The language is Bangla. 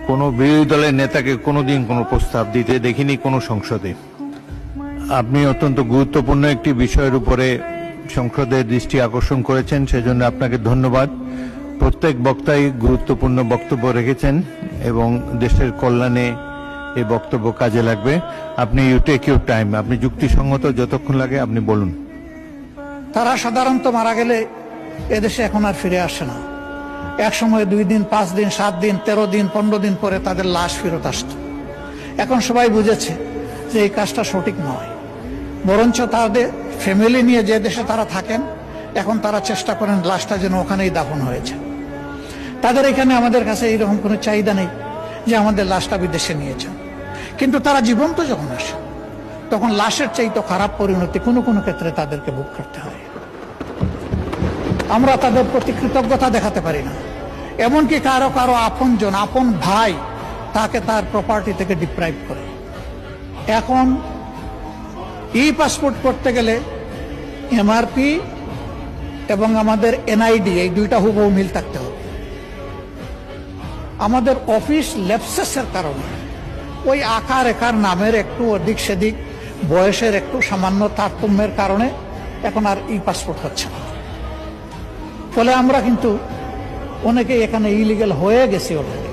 কোনো বিরোধী দলের নেতাকে কোনোদিন কোনো প্রস্তাব দিতে দেখিনি কোনো সংসদে। আপনি অত্যন্ত গুরুত্বপূর্ণ একটি বিষয়ের উপরে সংসদের দৃষ্টি আকর্ষণ করেছেন, সেজন্য আপনাকে ধন্যবাদ। প্রত্যেক বক্তাই গুরুত্বপূর্ণ বক্তব্য রেখেছেন এবং দেশের কল্যাণে এই বক্তব্য কাজে লাগবে। আপনি ইউ টেক ইউর টাইম, আপনি যুক্তিসঙ্গত যতক্ষণ লাগে আপনি বলুন। তারা সাধারণত মারা গেলে এদেশে এখন আর ফিরে আসে না। এক সময় 2 দিন, 5 দিন, 7 দিন, 13 দিন, 15 দিন পরে তাদের লাশ ফেরত আসত। এখন সবাই বুঝেছে যে এই কাজটা সঠিক নয়, বরঞ্চ তাদের ফ্যামিলি নিয়ে যে দেশে তারা থাকেন এখন তারা চেষ্টা করেন লাশটা যেন ওখানেই দাফন হয়েছে। তাদের এখানে আমাদের কাছে এইরকম কোনো চাহিদা নেই যে আমাদের লাশটা বিদেশে নিয়েছেন, কিন্তু তারা জীবন্ত যখন আসে তখন লাশের চাইতে খারাপ পরিণতি কোনো কোনো ক্ষেত্রে তাদেরকে ভোগ করতে হয়। আমরা তাদের প্রতি কৃতজ্ঞতা দেখাতে পারি না, এমনকি কারো কারো আপনজন, আপন ভাই তাকে তার প্রপার্টি থেকে ডিপ্রাইভ করে। এখন ই পাসপোর্ট করতে গেলে এমআরপি এবং আমাদের এনআইডি এই দুইটা হুবহু মিল থাকতে হবে। আমাদের অফিস ল্যাপসেসের কারণে ওই আকার একার নামের একটু অধিক সেদিক, বয়সের একটু সামান্য তারতম্যের কারণে এখন আর ই পাসপোর্ট হচ্ছে না। ফলে আমরা কিন্তু অনেকে এখানে ইলিগাল হয়ে গেছি অলরেডি।